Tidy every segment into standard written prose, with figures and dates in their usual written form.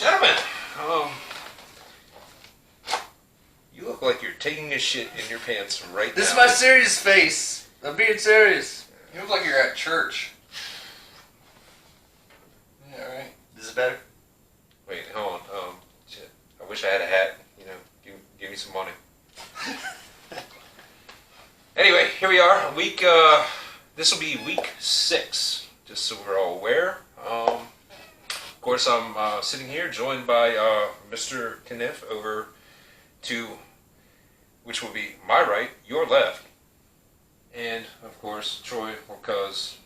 Gentlemen, you look like you're taking a shit in your pants right now. This is my serious face. I'm being serious. You look like you're at church. Yeah, right. Is it better? Wait, hold on. Shit. I wish I had a hat. You know, give me some money. Anyway, here we are. This will be week 6, just so we're all aware. Of course, I'm sitting here joined by Mr. Kniff over to, which will be my right, your left, and of course Troy or Cuz,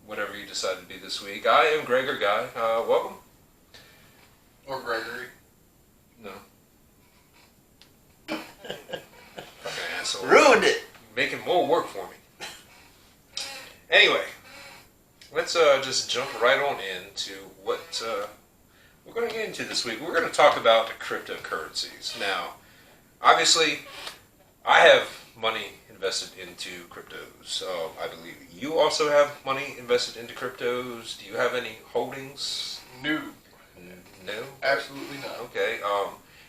whatever you decide to be this week. I am Gregor Guy. Welcome. Or Gregory. No. Fucking asshole. Ruined it. Making more work for me. Anyway, let's just jump right on into what we're going to get into this week. We're going to talk about the cryptocurrencies. Now, obviously, I have money invested into cryptos. I believe you also have money invested into cryptos. Do you have any holdings? No. No? Absolutely not. Okay.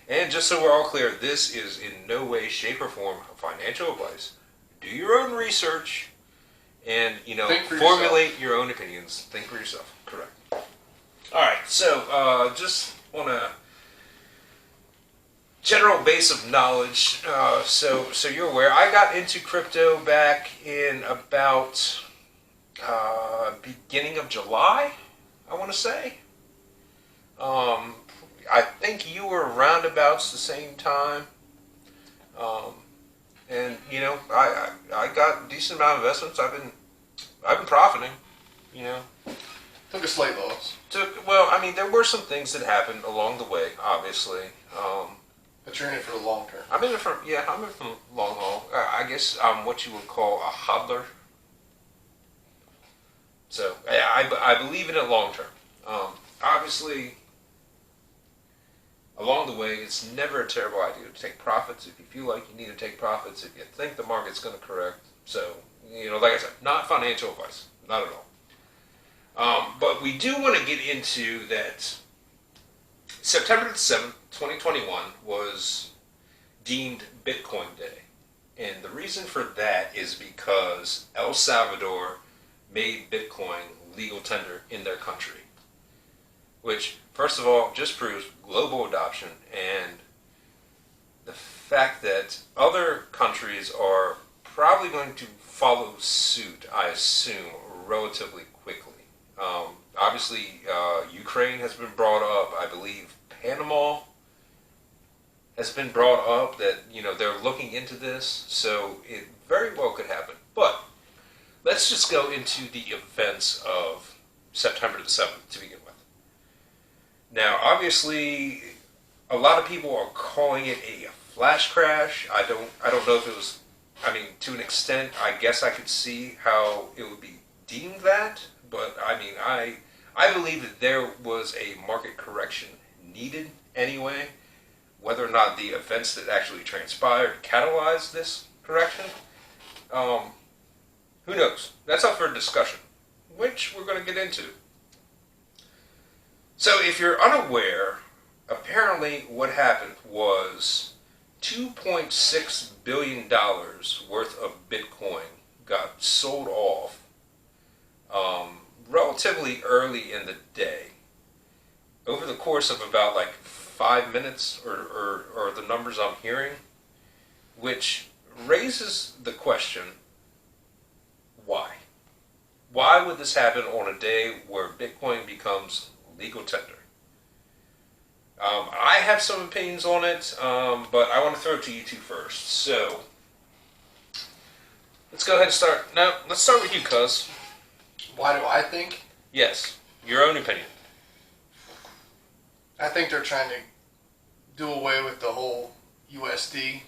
And just so we're all clear, this is in no way, shape, or form financial advice. Do your own research and, formulate your own opinions. Think for yourself. Correct. All right. So, just want to general base of knowledge. So you're aware. I got into crypto back in about beginning of July, I want to say. I think you were roundabouts the same time. And I got a decent amount of investments. I've been profiting, Took a slight loss. There were some things that happened along the way, obviously. But you're in it for the long term. I'm in it for the long haul. I guess I'm what you would call a hodler. So I believe in it long term. Obviously, along the way, it's never a terrible idea to take profits if you feel like you need to take profits, if you think the market's going to correct. So, like I said, not financial advice. Not at all. But we do want to get into that September 7th, 2021 was deemed Bitcoin Day. And the reason for that is because El Salvador made Bitcoin legal tender in their country. Which, first of all, just proves global adoption and the fact that other countries are probably going to follow suit, I assume, relatively quickly. Obviously, Ukraine has been brought up. I believe Panama has been brought up that, they're looking into this. So it very well could happen. But let's just go into the events of September the 7th to begin with. Now, obviously, a lot of people are calling it a flash crash. I don't know if it was, to an extent, I guess I could see how it would be deemed that, but I believe that there was a market correction needed anyway. Whether or not the events that actually transpired catalyzed this correction, who knows? That's up for discussion, which we're going to get into. So if you're unaware, apparently what happened was $2.6 billion worth of Bitcoin got sold off relatively early in the day. Over the course of about 5 minutes or the numbers I'm hearing, which raises the question, why? Why would this happen on a day where Bitcoin becomes legal tender? I have some opinions on it, but I want to throw it to you two first. So, let's go ahead and start. No, let's start with you, Cuz. Why do I think? Yes, your own opinion. I think they're trying to do away with the whole USD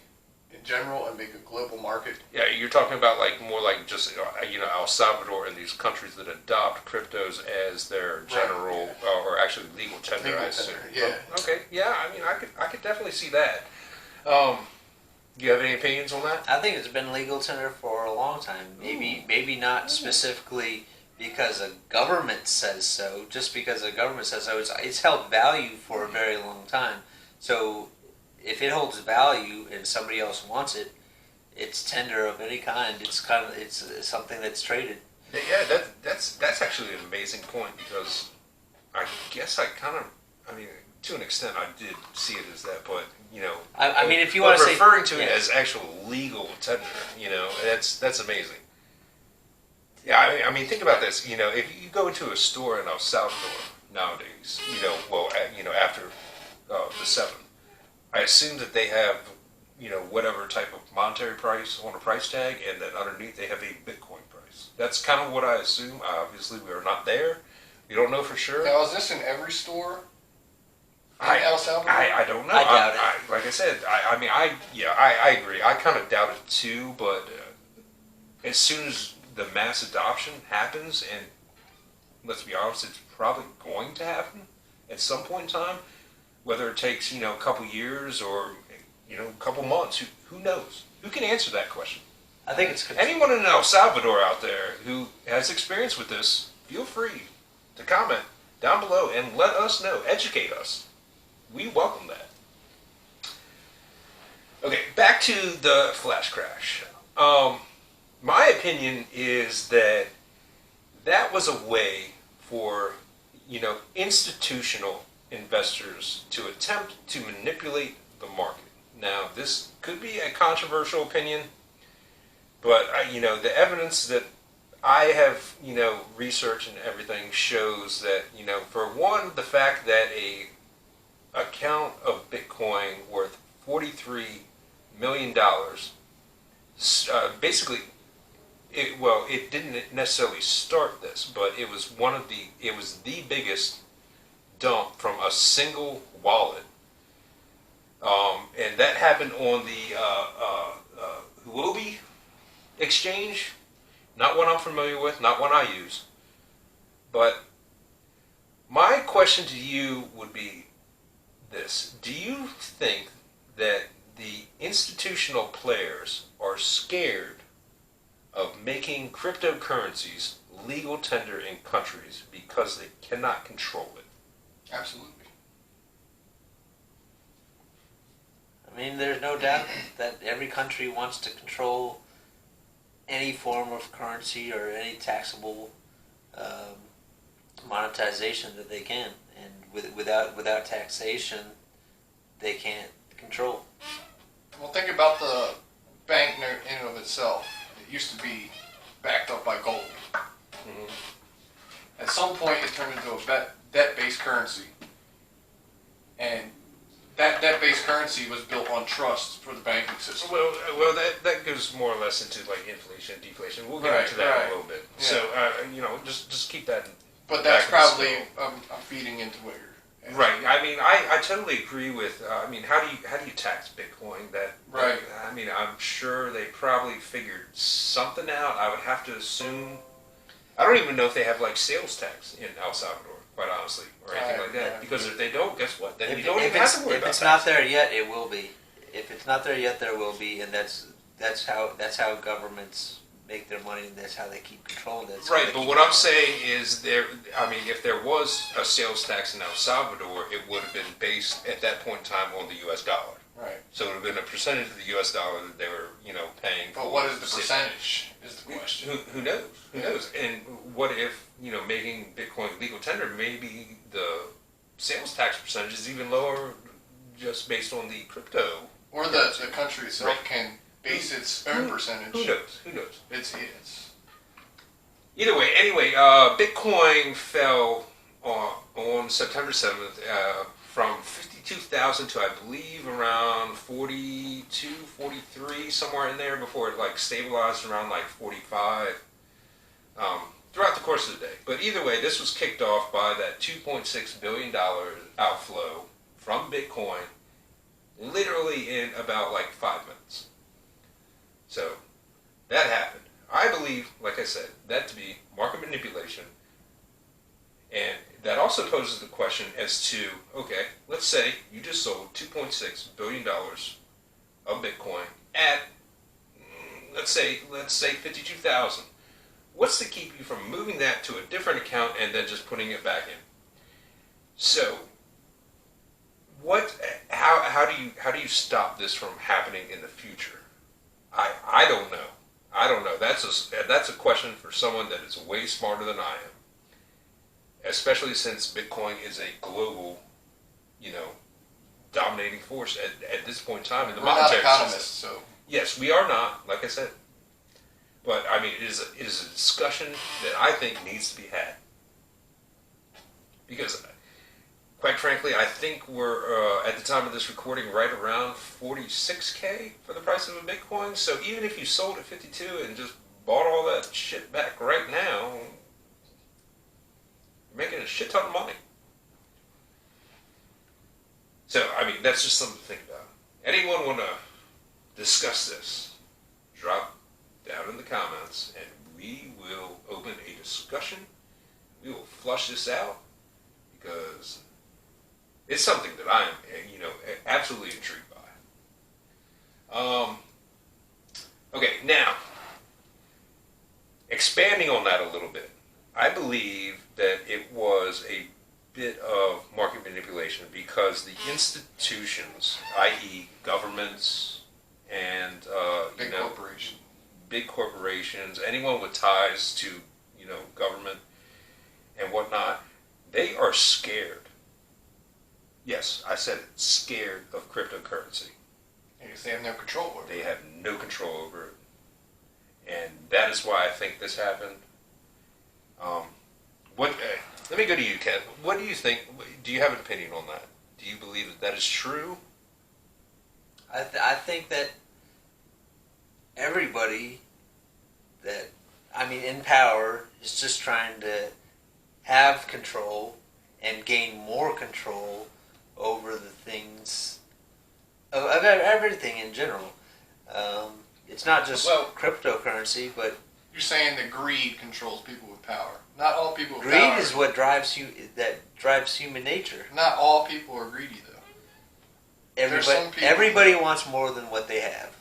in general and make a global market. Yeah, you're talking about more like just El Salvador and these countries that adopt cryptos as their general or actually legal tender. Legal I assume. tender, yeah. Oh, okay, yeah. I could definitely see that. Do you have any opinions on that? I think it's been legal tender for a long time. Maybe not specifically because a government says so. Just because a government says so, it's held value for a very long time. So if it holds value and somebody else wants it, it's tender of any kind. It's something that's traded. Yeah, that's actually an amazing point, because I guess I mean, to an extent, I did see it as that, but I mean, if you want to say referring to it as actual legal tender, that's amazing. Yeah, I mean, think about this. If you go into a store in El Salvador nowadays, after the 7th, I assume that they have, whatever type of monetary price on a price tag, and that underneath they have a Bitcoin price. That's kind of what I assume. Obviously, we are not there. We don't know for sure. Now, is this in every store in El Salvador? I don't know. I doubt it. Like I said, I agree. I kind of doubt it too, but as soon as the mass adoption happens, and let's be honest, it's probably going to happen at some point in time, whether it takes, a couple years or, a couple months, who knows? Who can answer that question? I think it's Anyone in El Salvador out there who has experience with this, feel free to comment down below and let us know, educate us. We welcome that. Okay, back to the flash crash. My opinion is that was a way for, institutional investors to attempt to manipulate the market. Now, this could be a controversial opinion, but the evidence that I have, researched and everything shows that, for one, the fact that a account of Bitcoin worth $43 million, basically, it didn't necessarily start this, but it was the biggest dump from a single wallet, and that happened on the Huobi exchange. Not one I'm familiar with, not one I use. But my question to you would be this: do you think that the institutional players are scared of making cryptocurrencies legal tender in countries because they cannot control it? Absolutely. I mean, there's no doubt that every country wants to control any form of currency or any taxable monetization that they can, and without taxation, they can't control. Well, think about the banknote in and of itself. It used to be backed up by gold. Mm-hmm. At some point, it turned into a debt-based currency, and that debt-based currency was built on trust for the banking system. Well, that goes more or less into like inflation, deflation. We'll get into that in a little bit. Yeah. So just keep that. But that's probably feeding into what you're asking. Right. I mean, I totally agree with. I mean, how do you tax Bitcoin? Right. I mean, I'm sure they probably figured something out. I would have to assume. I don't even know if they have like sales tax in El Salvador, quite honestly, or anything like that. Because if they don't, guess what? Then you don't even have to worry about it. If it's not there yet, it will be. If it's not there yet, there will be, and that's how governments make their money, and that's how they keep control of it. Right, but what I'm saying is if there was a sales tax in El Salvador, it would have been based at that point in time on the U.S. dollar. Right. So it would have been a percentage of the U.S. dollar that they were, paying for. But what is the percentage is the question. Who knows? Who knows? And what if, making Bitcoin legal tender, maybe the sales tax percentage is even lower just based on the crypto. Or the country itself can base its own percentage. Who knows? Who knows? It's Either way, anyway, Bitcoin fell on September 7th from 52,000 to, I believe, around 42, 43, somewhere in there, before it stabilized around 45 throughout the course of the day. But either way, this was kicked off by that $2.6 billion outflow from Bitcoin literally in about 5 minutes. So that happened. I believe, like I said, that to be market manipulation. And that also poses the question as to, okay, let's say you just sold $2.6 billion of Bitcoin at, let's say 52,000. What's to keep you from moving that to a different account and then just putting it back in? So, how do you stop this from happening in the future? I don't know. I don't know. That's a question for someone that is way smarter than I am. Especially since Bitcoin is a global, dominating force at this point in time in the monetary system. We're not economists, so. Yes, we are not, like I said. But, I mean, it is a discussion that I think needs to be had. Because, quite frankly, I think we're, at the time of this recording, right around 46K for the price of a Bitcoin. So even if you sold at 52 and just bought all that shit back right now, you're making a shit ton of money. So, I mean, that's just something to think about. Anyone want to discuss this? Drop down in the comments and we will open a discussion. We will flush this out because it's something that I am, absolutely intrigued by. Okay, now, expanding on that a little bit, I believe that it was a bit of market manipulation because the institutions, i.e. governments and big corporations, anyone with ties to government and whatnot, they are scared. Yes, I said it, scared of cryptocurrency. Because they have no control over it. They have no control over it. And that is why I think this happened. Let me go to you, Ken. What do you think? Do you have an opinion on that? Do you believe that is true? I think that everybody in power is just trying to have control and gain more control over the things of everything in general. It's not just cryptocurrency, but you're saying that greed controls people with power. Not all people with greed power. is what drives human nature. Not all people are greedy, though. Everybody wants more than what they have.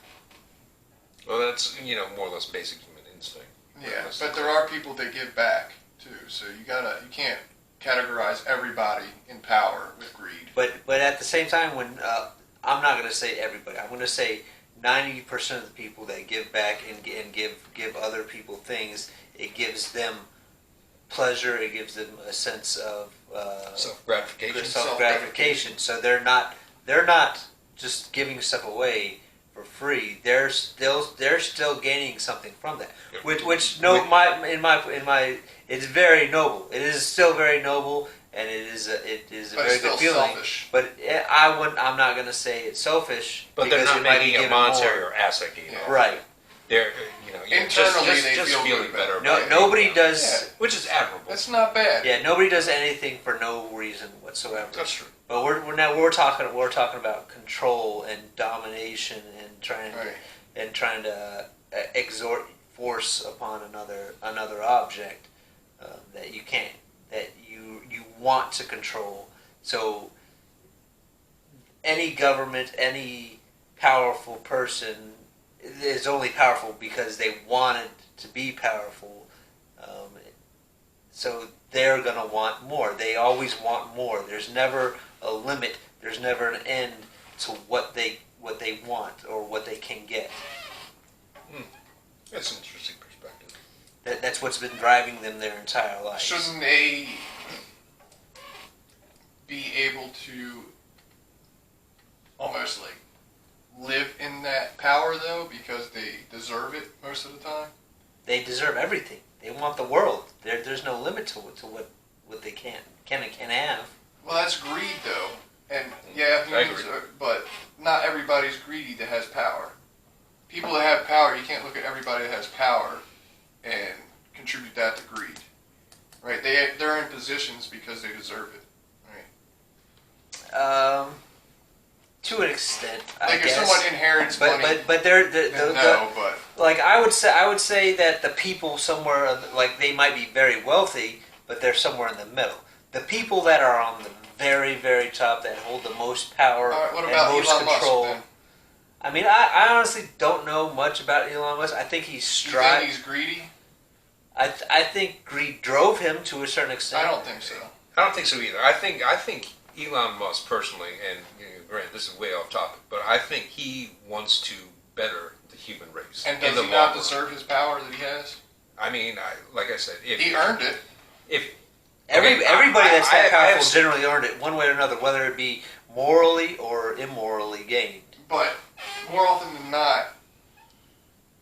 Well, that's more or less basic human instinct. Yeah, but there are people that give back too. So you can't categorize everybody in power with greed. But at the same time, when I'm not going to say everybody, I'm going to say 90% of the people that give back and give other people things, it gives them pleasure. It gives them a sense of self-gratification. So they're not just giving stuff away for free. They're still gaining something from that. It's very noble. It is still very noble, and it is a very good feeling. Selfish. But I'm not going to say it's selfish. But they're not making a monetary or asset gain. Yeah. Right. They're internally they just feel feeling better. Nobody does. Yeah. Which is admirable. That's not bad. Yeah, nobody does anything for no reason whatsoever. That's true. But we're talking about control and domination and trying to exert force upon another object that you want to control. So any government, any powerful person is only powerful because they wanted to be powerful. So they're going to want more. They always want more. There's never a limit. There's never an end to what they want or what they can get. That's an interesting perspective. That's what's been driving them their entire life. Shouldn't they be able to almost like live in that power though, because they deserve it most of the time? They deserve everything. They want the world. There's no limit to what they can and can have. Well, that's greed though, and yeah, but not everybody's greedy that has power. People that have power, you can't look at everybody that has power and contribute that to greed, right? They're in positions because they deserve it, right? To an extent, I guess. If someone inherits money, but like I would say that the people somewhere, like they might be very wealthy, but they're somewhere in the middle. The people that are on the very, very top, that hold the most power what about and most Elon control. Musk, then? I mean, I honestly don't know much about Elon Musk. I think he's You think he's greedy? I think greed drove him to a certain extent. I don't think so. I don't think so either. I think Elon Musk personally, and granted this is way off topic, but I think he wants to better the human race. And does he not deserve his power that he has? I mean, like I said, if he earned it. Everybody that's that powerful generally earned it one way or another, whether it be morally or immorally gained. But more often than not,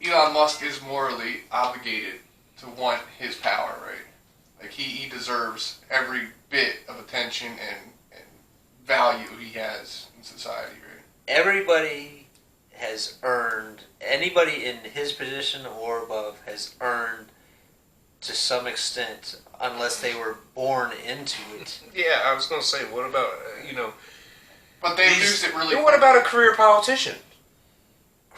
Elon Musk is morally obligated to want his power, right? Like he deserves every bit of attention and value he has in society, right? Everybody has earned, anybody in his position or above has earned to some extent, unless they were born into it. Yeah, I was going to say, what about, But they've used it really... What about a career politician?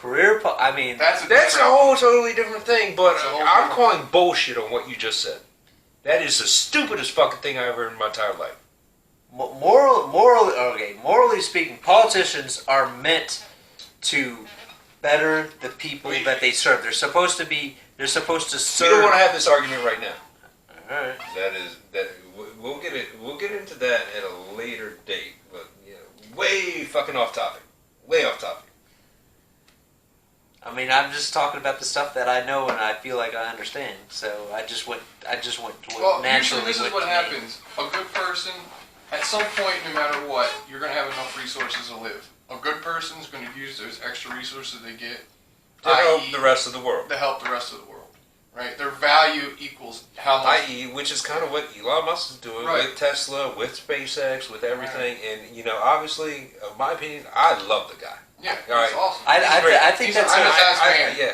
I mean... That's a whole totally different thing, but I'm calling bullshit on what you just said. That is the stupidest fucking thing I ever heard in my entire life. Morally speaking, politicians are meant to better the people that they serve. They're supposed to serve. We don't want to have this argument right now. All right. We'll get into that at a later date, but way fucking off topic. Way off topic. I mean, I'm just talking about the stuff that I know and I feel like I understand. So I just went naturally. Usually this is what happens. A good person, at some point, no matter what, you're going to have enough resources to live. A good person is going to use those extra resources they get to help the rest of the world. To help the rest of the world, right? Their value equals how much. I.e., which is kind of what Elon Musk is doing with Tesla, with SpaceX, with everything. Right. And obviously, in my opinion, I love the guy. Yeah, he's awesome. I think that's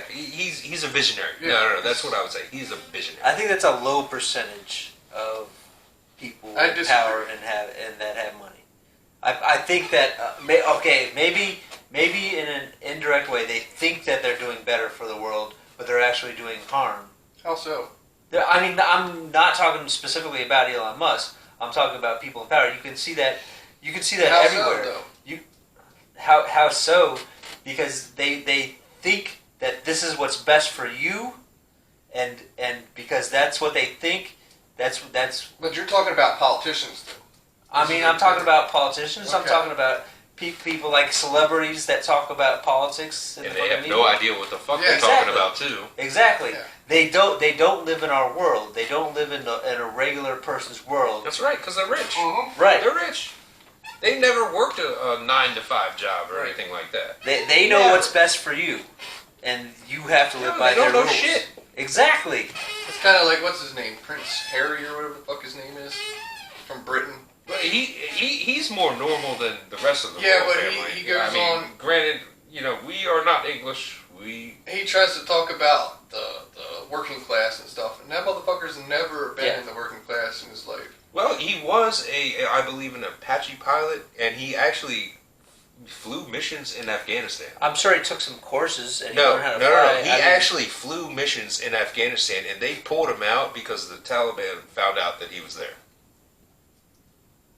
he's a visionary. Yeah. No, that's what I would say. He's a visionary. I think that's a low percentage of people with power and that have money. I think that maybe in an indirect way they think that they're doing better for the world, but they're actually doing harm. How so? I mean, I'm not talking specifically about Elon Musk. I'm talking about people in power. You can see that. You can see that How everywhere. So, though? How so? Because they think that this is what's best for you, and because that's what they think. That's. But you're talking about politicians, though. I mean, I'm talking about politicians. Okay. I'm talking about people like celebrities that talk about politics. And they have no idea what the fuck they're talking about, too. Exactly. Yeah. They don't live in our world. They don't live in a regular person's world. That's right, because they're rich. Mm-hmm. Right. They're rich. They've never worked a 9-to-5 job or anything like that. They know what's best for you, and you have to live by their rules. They don't know shit. Exactly. It's kind of like, what's his name? Prince Harry or whatever the fuck his name is? From Britain. But he's more normal than the rest of the royal family. Yeah, but he goes on... Granted, we are not English. He tries to talk about the working class and stuff, and that motherfucker's never been in the working class in his life. Well, he was I believe, an Apache pilot, and he actually flew missions in Afghanistan. I'm sure he took some courses and learned how to fly. No. He actually flew missions in Afghanistan, and they pulled him out because the Taliban found out that he was there.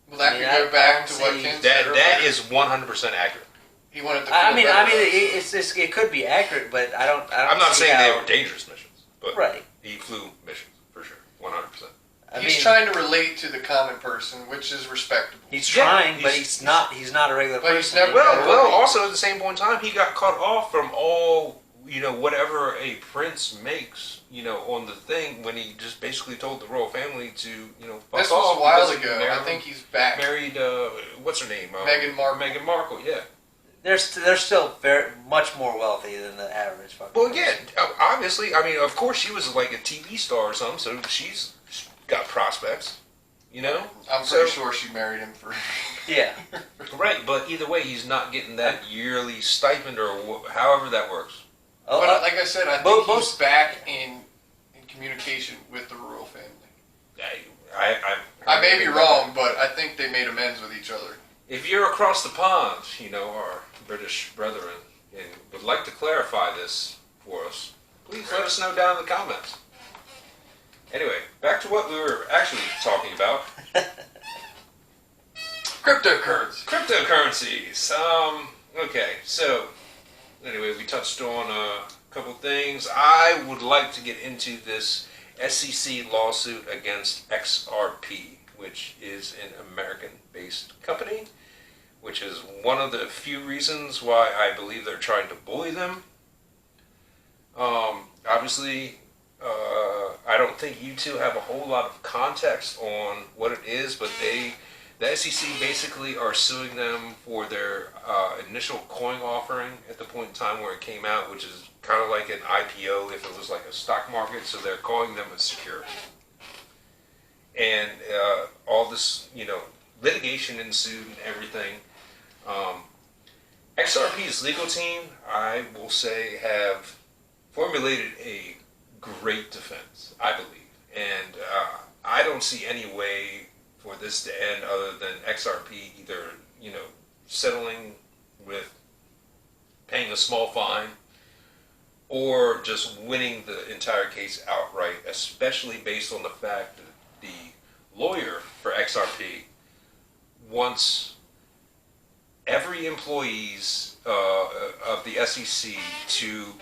Well, that could go back to what Ken said earlier. That is 100% accurate. He wanted to. It could be accurate, but I don't. I'm not saying they were dangerous missions, but right. He flew missions for sure, 100%. He's trying to relate to the common person, which is respectable. He's trying, but he's not a regular person. He's never. Well, also at the same point in time, he got cut off from all whatever a prince makes, on the thing when he just basically told the royal family to, fuck this off. Was a while ago. I think he's back. Married, what's her name? Meghan Markle. Meghan Markle, yeah. They're still very much more wealthy than the average fucking person. Well, yeah, obviously. I mean, of course, she was like a TV star or something, so she's got prospects, I'm pretty sure she married him for... Yeah. Right, but either way, he's not getting that yearly stipend or however that works. But like I said, I think he's back in communication with the royal family. I may be wrong, but I think they made amends with each other. If you're across the pond, our British brethren, and would like to clarify this for us, please let us know down in the comments. Anyway, back to what we were actually talking about. Cryptocurrencies. Okay, so anyway, we touched on a couple things. I would like to get into this SEC lawsuit against XRP, which is an American-based company, which is one of the few reasons why I believe they're trying to bully them. Obviously, I don't think you two have a whole lot of context on what it is, but the SEC basically are suing them for their initial coin offering at the point in time where it came out, which is kind of like an IPO if it was like a stock market, so they're calling them a security. And all this, litigation ensued and everything. XRP's legal team, I will say, have formulated a great defense, I believe. And I don't see any way for this to end other than XRP either, settling with paying a small fine or just winning the entire case outright, especially based on the fact that the lawyer for XRP wants every employees of the SEC to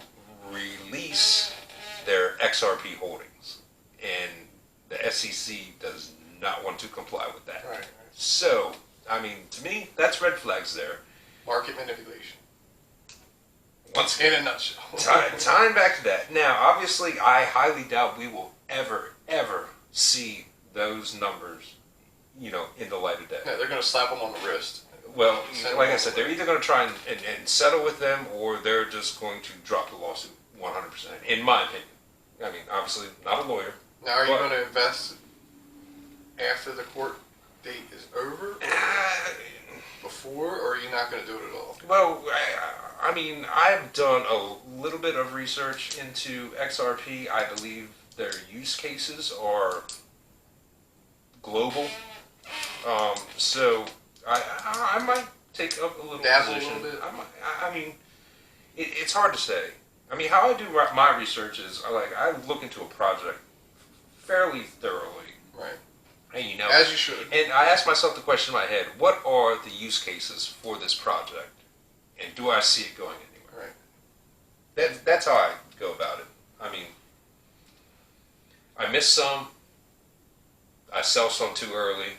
release their XRP holdings, and the SEC does not want to comply with that. Right. So, to me, that's red flags there. Market manipulation. Once in a nutshell. Tying back to that. Now, obviously, I highly doubt we will ever see those numbers, in the light of day. Yeah, they're going to slap them on the wrist. Well, like I said, they're either going to try and settle with them, or they're just going to drop the lawsuit 100%, in my opinion. Obviously, not a lawyer. Now, are you going to invest after the court date is over? Before, or are you not going to do it at all? Well, I've done a little bit of research into XRP. I believe their use cases are global. So I might take up a little dabble position. A little bit. It's hard to say. How I do my research is I look into a project fairly thoroughly. Right. And, as you should. And I ask myself the question in my head: what are the use cases for this project, and do I see it going anywhere? Right. That's how I go about it. I miss some. I sell some too early.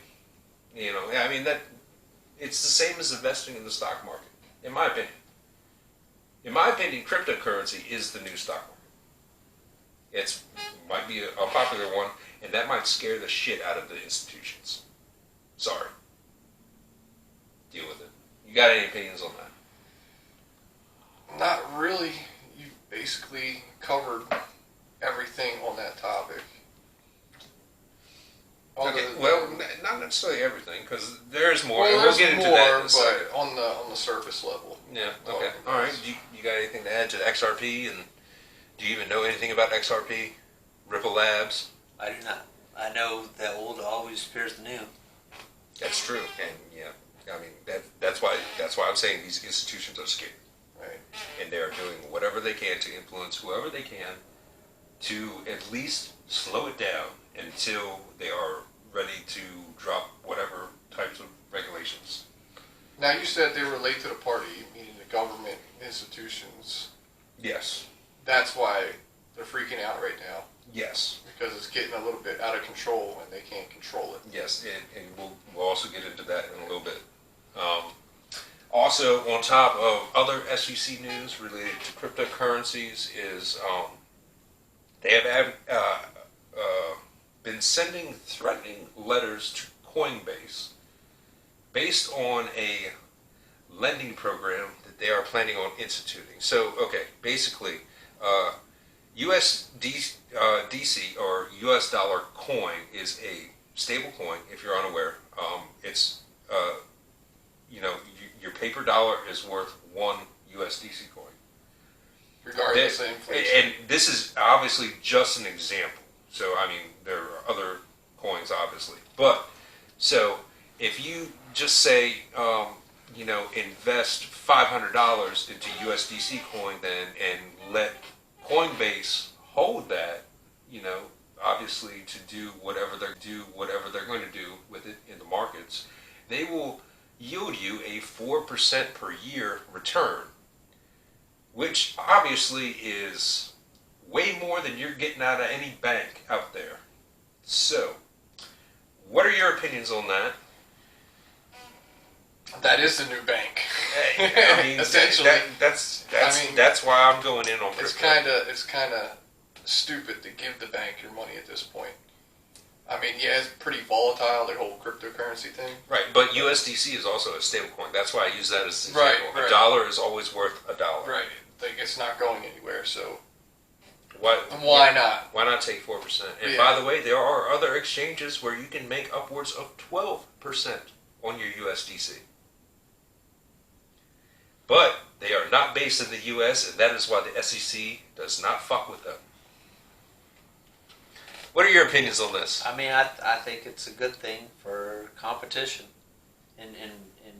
That it's the same as investing in the stock market, in my opinion. In my opinion, cryptocurrency is the new stock market. It might be a popular one, and that might scare the shit out of the institutions. Sorry. Deal with it. You got any opinions on that? Not really. You basically covered everything on that topic. Okay, well, not necessarily everything, because there's more. Well, we'll get into more, that in a but second. on the surface level. Yeah. Okay. All right. You got anything to add to XRP? And do you even know anything about XRP? Ripple Labs. I do not. I know the old always appears the new. That's true, and that's why I'm saying these institutions are scared, right? And they are doing whatever they can to influence whoever they can to at least slow it down until they are ready to drop whatever types of regulations. Now, you said they relate to the party, meaning the government institutions. Yes. That's why they're freaking out right now. Yes. Because it's getting a little bit out of control and they can't control it. Yes, and we'll also get into that in a little bit. Also, on top of other SEC news related to cryptocurrencies is they have been sending threatening letters to Coinbase based on a lending program that they are planning on instituting. So, basically, USDC or US dollar coin is a stable coin. If you're unaware, it's your paper dollar is worth one USDC coin. Regardless of inflation. And this is obviously just an example. So there are other coins, obviously, but so if you just say invest $500 into USDC coin, then and let Coinbase hold that, obviously to do whatever they're going to do with it in the markets, they will yield you a 4% per year return, which obviously is way more than you're getting out of any bank out there. So, what are your opinions on that? That is the new bank. I mean, essentially, that's why I'm going in on crypto. It's kind of stupid to give the bank your money at this point. I mean, yeah, it's pretty volatile, the whole cryptocurrency thing. Right, but USDC is also a stable coin. That's why I use that as an right, example. right. A dollar is always worth $1. Right, like it's not going anywhere, so why not? Why not take 4%? And Yeah. by the way, there are other exchanges where you can make upwards of 12% on your USDC. But they are not based in the U.S., and that is why the SEC does not fuck with them. What are your opinions on this? I mean, I think it's a good thing for competition. In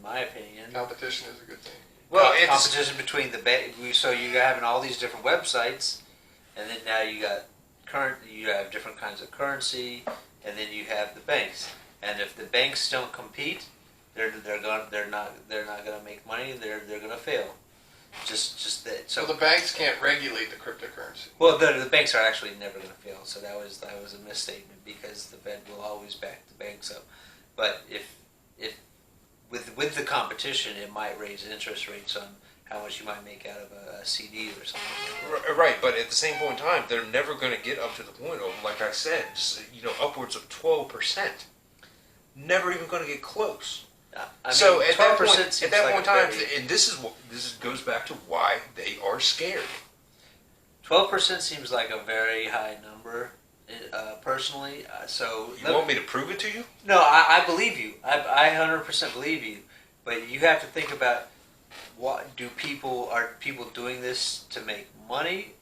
my opinion, Competition is a good thing. Well, it's competition between the so you're having all these different websites, and then now you have different kinds of currency, and then you have the banks. And if the banks don't compete, they're not gonna make money. They're gonna fail. Just that. So the banks can't regulate the cryptocurrency. Well, the banks are actually never going to fail. So that was a misstatement because the Fed will always back the banks up. But if with the competition, it might raise interest rates on how much you might make out of a CD or something. right, but at the same point in time, they're never going to get up to the point of, like I said, upwards of 12%. Never even going to get close. I mean, so at that 12% point seems in like time, and this goes back to why they are scared. 12% seems like a very high number, personally. So you want me to prove it to you? No, I believe you. I 100% believe you. But you have to think about are people doing this to make money?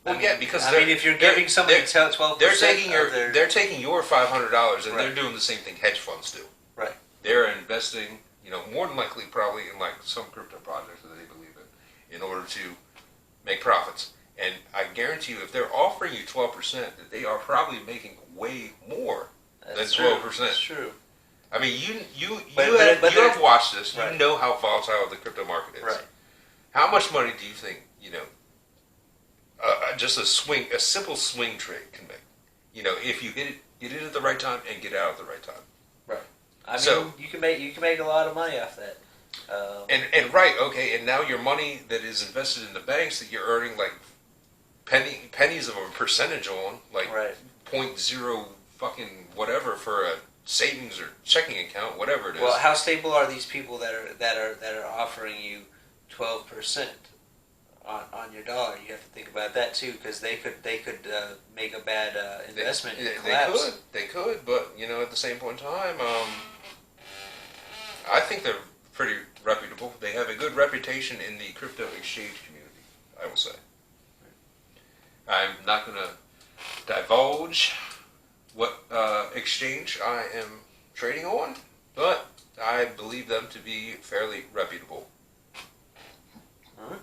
Well, yeah, because if you're giving somebody 12%, they're taking your $500 and right. they're doing the same thing hedge funds do. Right. They're investing, more than likely, probably in like some crypto projects that they believe in order to make profits. And I guarantee you, if they're offering you 12%, that they are probably making way more than 12%. That's true. I mean, you have watched this. Right. You know how volatile the crypto market is. Right. How much money do you think just a simple swing trade can make? If you get it at the right time and get out at the right time. Right. I mean, you can make a lot of money off that. And now your money that is invested in the banks that you're earning like pennies of a percentage on, like right. 0.0 fucking whatever for a savings or checking account, whatever it is. Well, how stable are these people that are offering you 12% on your dollar? You have to think about that too, because they could make a bad investment and collapse. They could, but at the same point in time, I think they're pretty reputable. They have a good reputation in the crypto exchange community, I will say. I'm not going to divulge what exchange I am trading on, but I believe them to be fairly reputable. All right.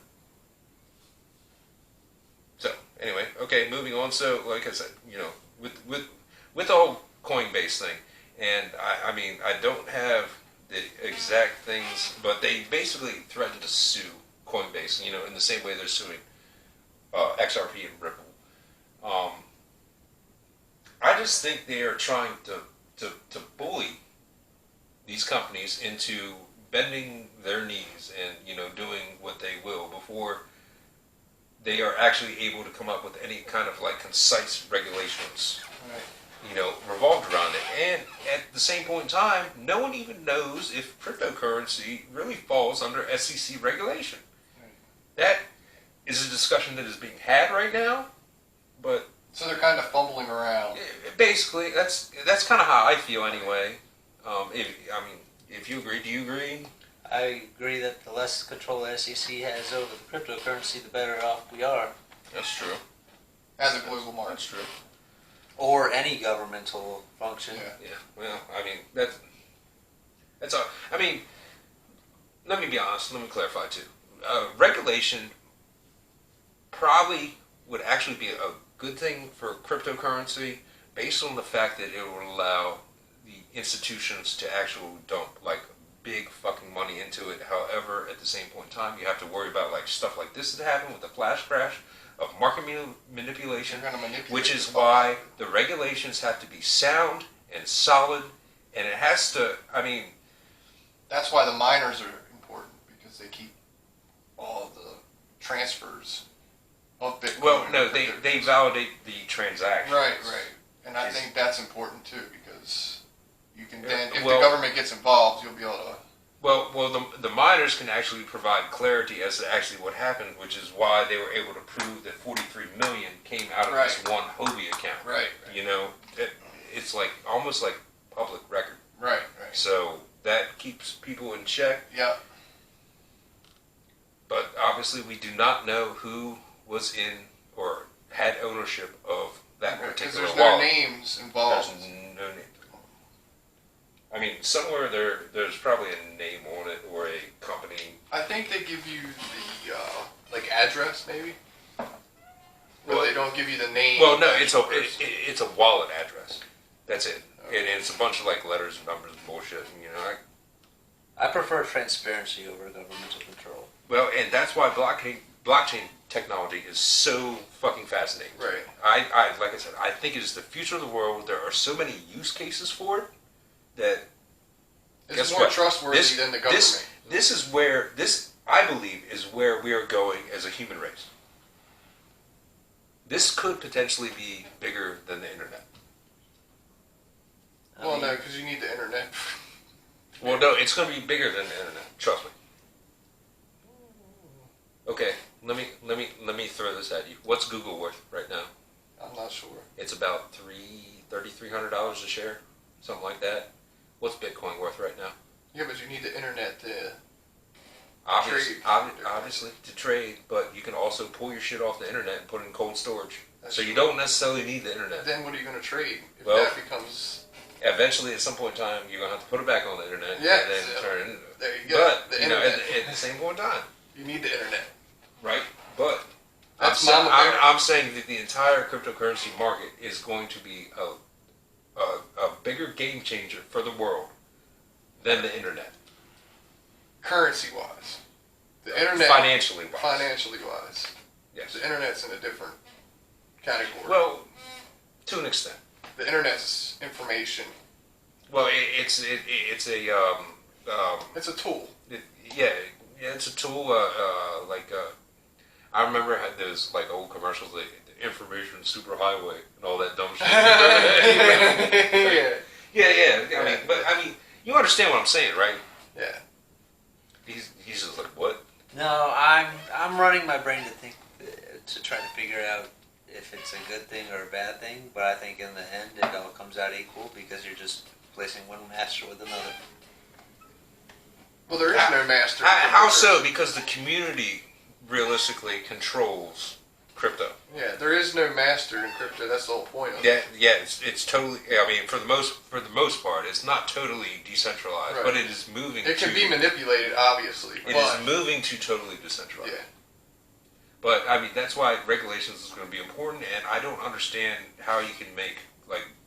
So, anyway, okay, moving on. So, like I said, with the whole Coinbase thing, and I mean, I don't have the exact things, but they basically threatened to sue Coinbase, in the same way they're suing XRP and Ripple. I just think they are trying to bully these companies into bending their knees and, doing what they will before they are actually able to come up with any kind of like concise regulations. Right. Revolved around it. And at the same point in time, no one even knows if cryptocurrency really falls under SEC regulation. Right. That is a discussion that is being had right now, but so they're kind of fumbling around. basically, that's kind of how I feel anyway. If you agree, do you agree? I agree that the less control the SEC has over the cryptocurrency, the better off we are. That's true. As a global market. That's true. Or any governmental function. Yeah. Well, I mean, that's all. I mean, let me be honest. Let me clarify too. Regulation probably would actually be a good thing for cryptocurrency, based on the fact that it will allow the institutions to actually dump like big fucking money into it. However, at the same point in time, you have to worry about like stuff like this that happened with the flash crash of market manipulation, They're gonna manipulate which is the why market. the regulations have to be sound and solid, and it has to, That's why the miners are important, because they keep all the transfers of Bitcoin. well, no, they validate the transaction. Right. And I think that's important too, because you can then, if Well- the government gets involved, you'll be able to. Well, the miners can actually provide clarity as to actually what happened, which is why they were able to prove that 43 million came out of this one Hobie account. Right. You know, it's like almost like public record. Right. So that keeps people in check. Yeah. But obviously, we do not know who was in or had ownership of that Because particular there's wallet. no names involved. There's no name. Somewhere there's probably a name on it or a company. I think they give you the address, maybe. Well, They don't give you the name. Well, no, it's a wallet address. That's it, and it's a bunch of letters and numbers and bullshit. And, I prefer transparency over governmental control. well, and that's why blockchain technology is so fucking fascinating. Right. I like I said, I think it is the future of the world. There are so many use cases for it that It's guess more what? trustworthy than the government. This is where I believe is where we are going as a human race. This could potentially be bigger than the internet. Well, no, because you need the internet. Well, no, it's going to be bigger than the internet. Trust me. Okay, let me throw this at you. What's Google worth right now? I'm not sure. It's about $3,300 a share, something like that. What's Bitcoin worth right now? Yeah, but you need the internet to Obviously, trade. obviously to trade, but you can also pull your shit off the internet and put it in cold storage. That's So you true. don't necessarily need the internet. Then what are you going to trade if Well, that becomes? Eventually, at some point in time, you're going to have to put it back on the internet Yes. and then turn it into There you go. But, The you know, internet. at the same point in time, You need the internet. right? But That's Mama Bear. I'm saying that the entire cryptocurrency market is going to be a bigger game changer for the world than the internet. Currency wise, the internet. Financially wise. Financially wise, Yes. the internet's in a different category. Well, to an extent. The internet's information. Well, it's a It's a tool. yeah, it's a tool. I remember I had those old commercials, like the information superhighway and all that dumb shit. Yeah. I mean, you understand what I'm saying, right? Yeah. He's just like, what? No, I'm running my brain to think to try to figure out if it's a good thing or a bad thing. But I think in the end, it all comes out equal because you're just placing one master with another. Well, there is no master. How so? Because the community realistically controls crypto. Yeah, there is no master in crypto. That's the whole point of it. Yeah, it's totally. I mean, for the most part, it's not totally decentralized, Right. but it is moving. It can be manipulated, obviously. It but, is moving to totally decentralized. Yeah. But I mean, that's why regulations is going to be important, and I don't understand how you can make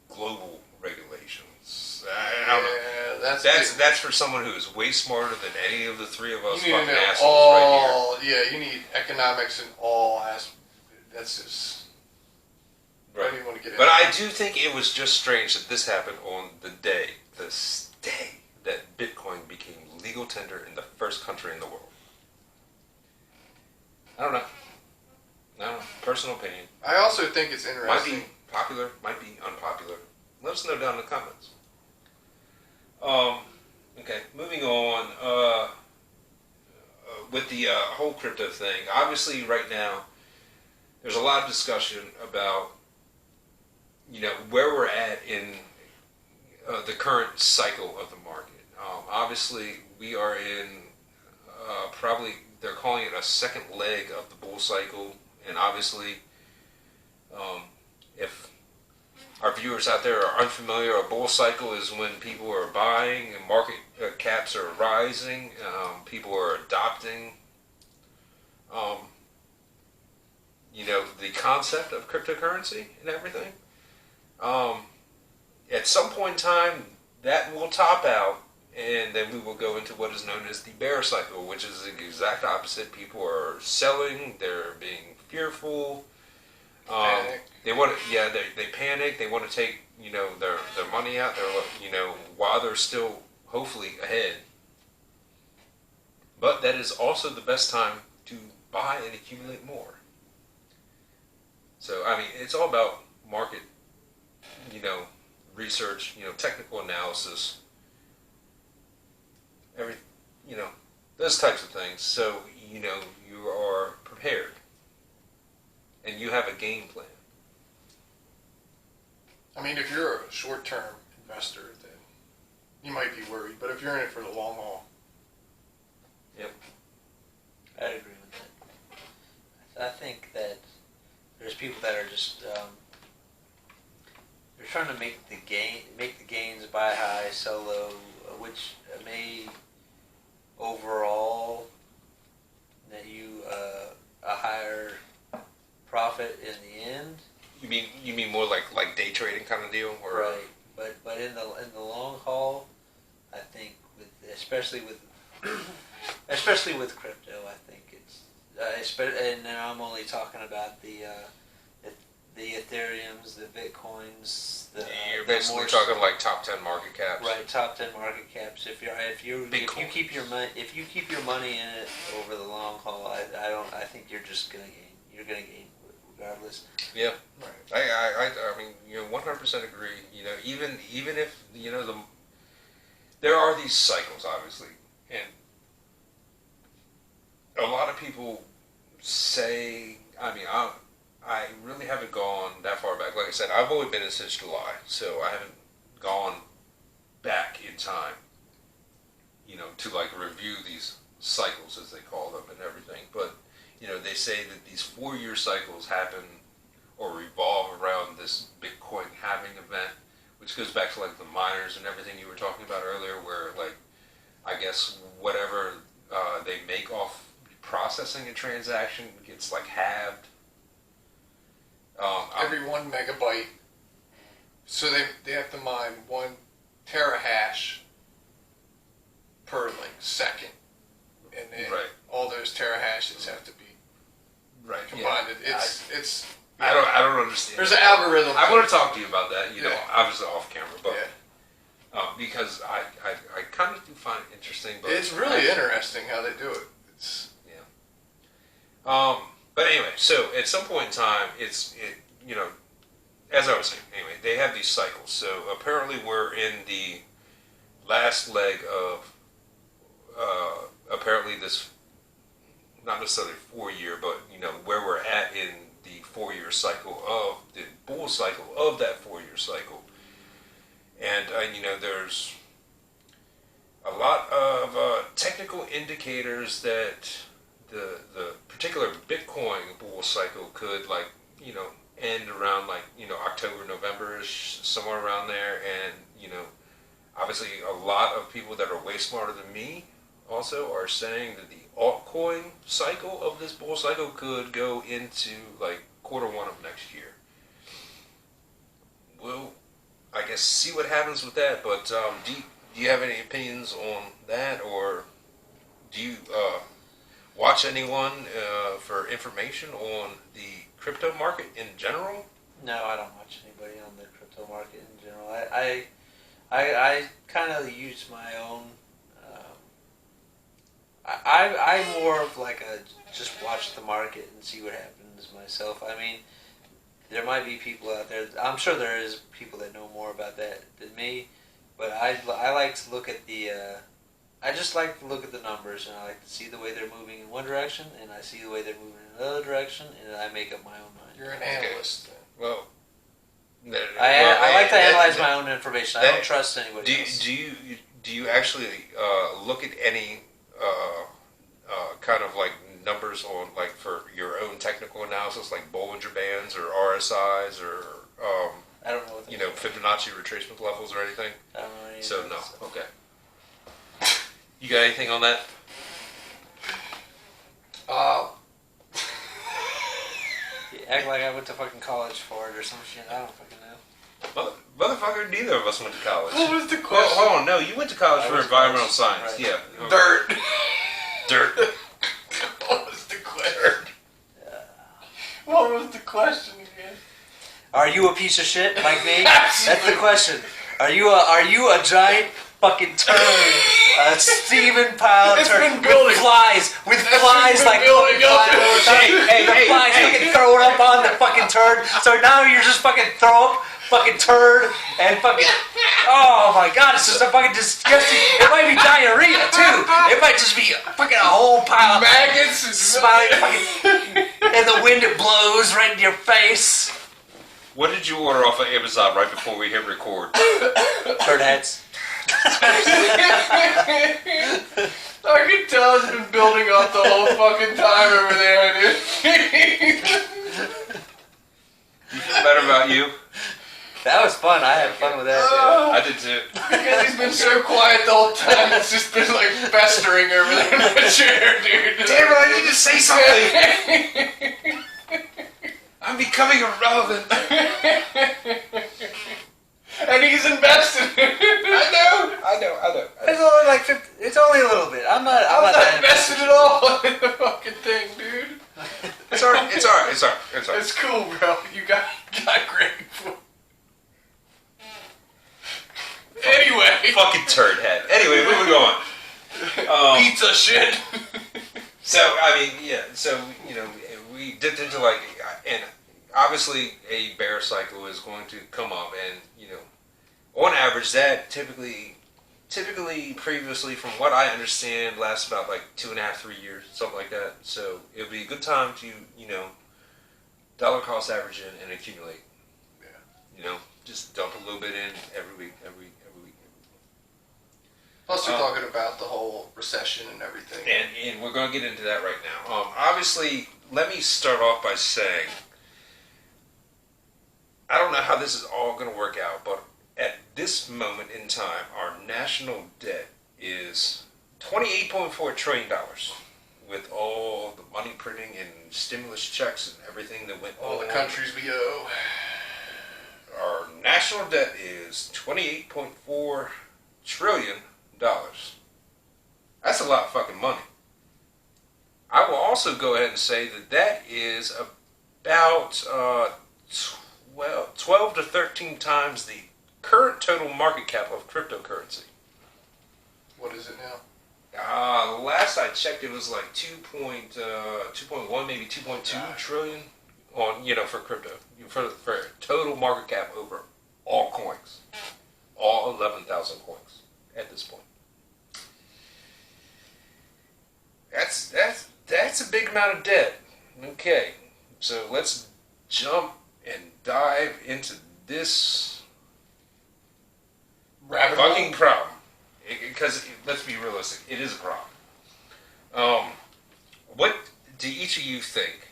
global regulations. I don't know. Yeah, That's for someone who is way smarter than any of the three of us you need to fucking know assholes all. Yeah, you need economics in all aspects. That's just. I right don't even want to get here. into But I it. do think it was just strange that this happened on this day that Bitcoin became legal tender in the first country in the world. I don't know. Personal opinion. I also think it's Might interesting. be popular, might be unpopular. Let us know down in the comments. Okay, moving on. With the whole crypto thing, obviously right now there's a lot of discussion about where we're at in the current cycle of the market. Obviously, we are in probably they're calling it a second leg of the bull cycle, and obviously, if our viewers out there are unfamiliar, a bull cycle is when people are buying and market caps are rising, people are adopting, the concept of cryptocurrency and everything. At some point in time, that will top out, and then we will go into what is known as the bear cycle, which is the exact opposite. People are selling, they're being fearful. Panic. They want to, they panic. They want to take, their money out there, while they're still hopefully ahead. But that is also the best time to buy and accumulate more. So, I mean, it's all about market, research, technical analysis, those types of things. So, you are prepared and you have a game plan. I mean, if you're a short-term investor, then you might be worried. But if you're in it for the long haul, yep, I agree with that. I think that there's people that are just they're trying to make the gains, buy high, sell low, which may overall net you a higher profit in the end. You mean more like day trading kind of deal, or right? But in the long haul, I think especially with crypto, I think it's and now I'm only talking about the Ethereums, the Bitcoins. You're basically talking like top 10 market caps. Right, top 10 market caps. If you keep your money in it over the long haul, I think you're just gonna gain. You're gonna gain regardless. Yeah, right. I mean, 100% agree. Even if there are these cycles, obviously, and a lot of people say, I mean, I really haven't gone that far back. Like I said, I've only been in since July, so I haven't gone back in time, to like review these cycles as they call them and everything. But, they say that these 4-year cycles happen or revolve around this Bitcoin halving event, which goes back to like the miners and everything you were talking about earlier, where like, I guess whatever they make off processing a transaction gets like halved. every 1 megabyte, so they have to mine 1 terahash per like second, and then all those terahashes have to be combined. Yeah. It's I don't understand. There's an algorithm. I want to talk to you about that. Obviously off camera, but because I kind of do find it interesting. But it's really interesting how they do it. But anyway, so at some point in time, as I was saying, anyway, they have these cycles. So apparently we're in the last leg of apparently this, not necessarily 4-year, but where we're at in the 4-year cycle of the bull cycle of that 4-year cycle. And there's a lot of technical indicators that the particular Bitcoin bull cycle could end around October, November-ish, somewhere around there. And obviously a lot of people that are way smarter than me also are saying that the altcoin cycle of this bull cycle could go into Q1 of next year. We'll, I guess, see what happens with that. But do you have any opinions on that, or do you watch anyone for information on the crypto market in general? No, I don't watch anybody on the crypto market in general. I kind of use my own. I'm more of like just watch the market and see what happens myself. I mean, there might be people out there. I'm sure there is people that know more about that than me, but I like to look at the. I just like to look at the numbers, and I like to see the way they're moving in one direction, and I see the way they're moving in another direction, and I make up my own mind. You're an analyst. Okay. Well, I like to analyze my own information. I don't trust anybody else. Do you actually look at any kind of numbers on for your own technical analysis, like Bollinger Bands or RSIs or I don't know what Fibonacci retracement levels or anything? I don't know. So no. Okay. You got anything on that? You act like I went to fucking college for it or some shit. I don't fucking know. Motherfucker, neither of us went to college. What was the question? Hold on, no, you went to college for environmental science. Right. Yeah. Dirt. Dirt. What was the question? What was the question again? Are you a piece of shit like me? That's the question. Are you a giant fucking turd? A Steven Pile It's turd been building. with flies like building up. hey, flies fucking throwing up on the fucking turd. So now you're just fucking throw up fucking turd and fucking. Oh my god, it's just a fucking disgusting. It might be diarrhea too. It might just be fucking a whole pile of Maggots and smiling fucking. And the wind it blows right in your face. What did you order off of Amazon right before we hit record? Turd heads. I can tell it's been building up the whole fucking time over there, dude. You feel better about you? That was fun. I had fun with that. I did too. Because he's been so quiet the whole time, it's just been like festering over there in my chair, dude. Damn it, I need to say something! I'm becoming irrelevant. And he's invested. I know. It's only like 50, it's only a little bit. I'm not I'm not that invested at all in the fucking thing, dude. It's alright. It's cool, bro. You got great. Anyway. Fucking turd head. Anyway, moving on. Pizza shit. So, I mean, yeah, so, you know, we dipped into like, and obviously a bear cycle is going to come up, and, you know, on average that typically previously, from what I understand, lasts about like 2.5, 3 years, something like that. So it would be a good time to, you know, dollar cost average in and accumulate. Yeah. You know, just dump a little bit in every week. Plus, we're talking about the whole recession and everything. And we're going to get into that right now. Obviously, let me start off by saying, I don't know how this is all going to work out, but at this moment in time, our national debt is $28.4 trillion, with all the money printing and stimulus checks and everything that went All on. the countries we owe. Our national debt is $28.4 trillion. That's a lot of fucking money. I will also go ahead and say that is about 12 to 13 times the current total market cap of cryptocurrency. What is it now? Last I checked, it was like 2.1, maybe 2.2 trillion on, you know, for crypto, for total market cap over all coins, all 11,000 coins at this point. That's a big amount of debt. Okay, so let's jump and dive into this fucking problem. Because let's be realistic, it is a problem. What do each of you think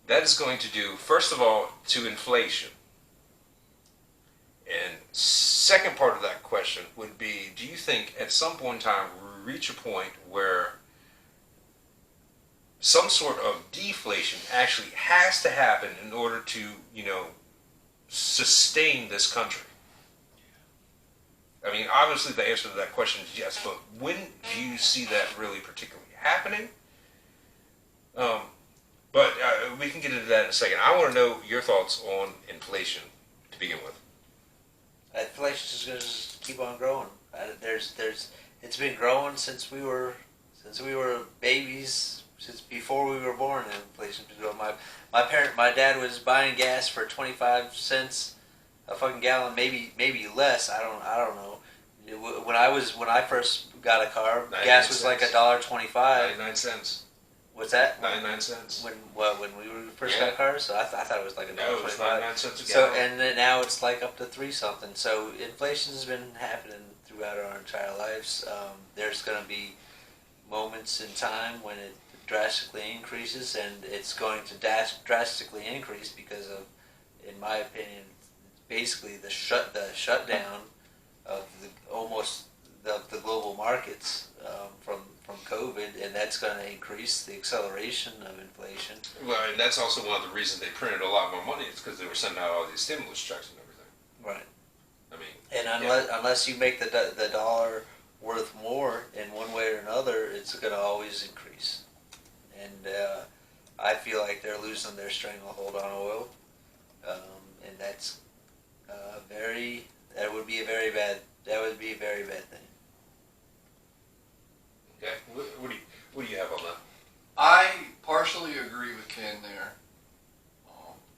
that is going to do, first of all, to inflation? And second part of that question would be, do you think at some point in time we reach a point where some sort of deflation actually has to happen in order to, you know, sustain this country? I mean, obviously the answer to that question is yes, but when do you see that really particularly happening? But we can get into that in a second. I want to know your thoughts on inflation to begin with. Inflation is going to just keep on growing. It's been growing since we were babies, since before we were born. Inflation's been growing. My dad was buying gas for 25 cents a fucking gallon, maybe less. I don't know. When I first got a car, gas was like $1.25. 99 cents. What's that? 99 cents. When we first got cars, so I thought it was like $1.25. No, it was 99 cents a So gallon. and then now it's like up to 3 something. So inflation has been happening throughout our entire lives. There's going to be moments in time when it drastically increases, and it's going to drastically increase because of, in my opinion, basically the shutdown of the global markets from COVID, and that's going to increase the acceleration of inflation. Well, and that's also one of the reasons they printed a lot more money. It's because they were sending out all these stimulus checks and everything. Right. I mean, and unless you make the dollar worth more in one way or another, it's going to always increase. And I feel like they're losing their stranglehold on oil, and that's that would be a very bad thing. Okay, what do you have on that? I partially agree with Ken there.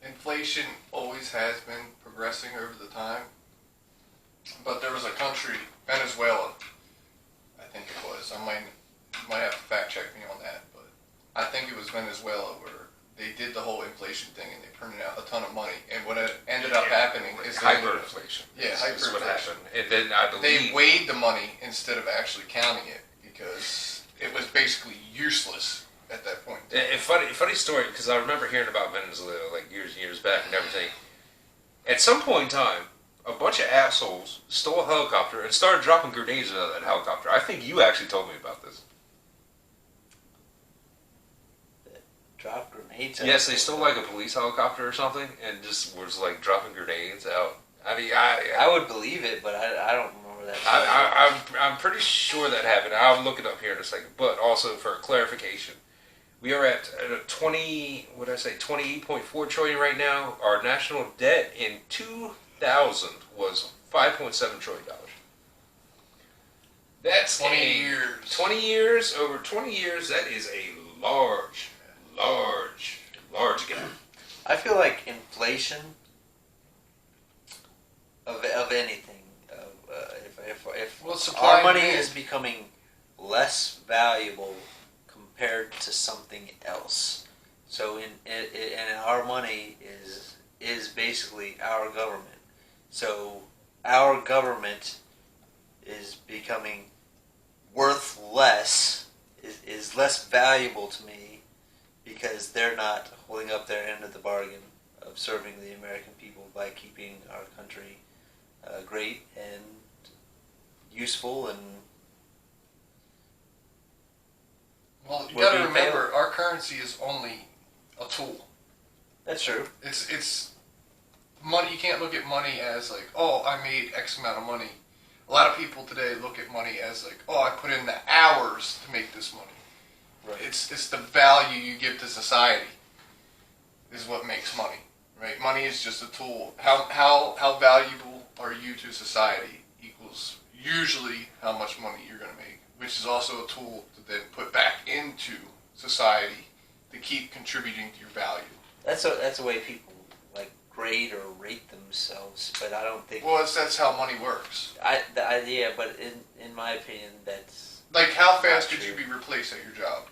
Inflation always has been progressing over the time, but there was a country, Venezuela, I think it was. You might have to fact check me on that, but I think it was Venezuela where they did the whole inflation thing and they printed out a ton of money. And what ended up happening is hyperinflation. Yeah, hyperinflation. What happened. And then I believe they weighed the money instead of actually counting it because it was basically useless at that point. And funny story, because I remember hearing about Venezuela like years and years back and everything. At some point in time, a bunch of assholes stole a helicopter and started dropping grenades out of that helicopter. I think you actually told me about this. Drop grenades? Yes, they stole like a police helicopter or something and just was like dropping grenades out. I mean, I would believe it, but I don't remember that. I'm pretty sure that happened. I'll look it up here in a second. But also for clarification, we are at a 28.4 trillion right now. Our national debt in 2000 was $5.7 trillion. That's 20 years. 20 years, over 20 years, that is a large gap. I feel like inflation of anything, if our money is becoming less valuable compared to something else, so and our money is basically our government. So our government is becoming worth less, is less valuable to me because they're not holding up their end of the bargain of serving the American people by keeping our country great and useful and. Well, you got to remember, our currency is only a tool. That's true. It's money. You can't look at money as like, oh, I made X amount of money. A lot of people today look at money as like, oh, I put in the hours to make this money. Right. It's the value you give to society is what makes money, right? Money is just a tool. How valuable are you to society equals usually how much money you're going to make, which is also a tool to then put back into society to keep contributing to your value. That's a way people like grade or rate themselves, but I don't think. Well, that's how money works. The idea, but in my opinion, that's like how fast could you be replaced at your job?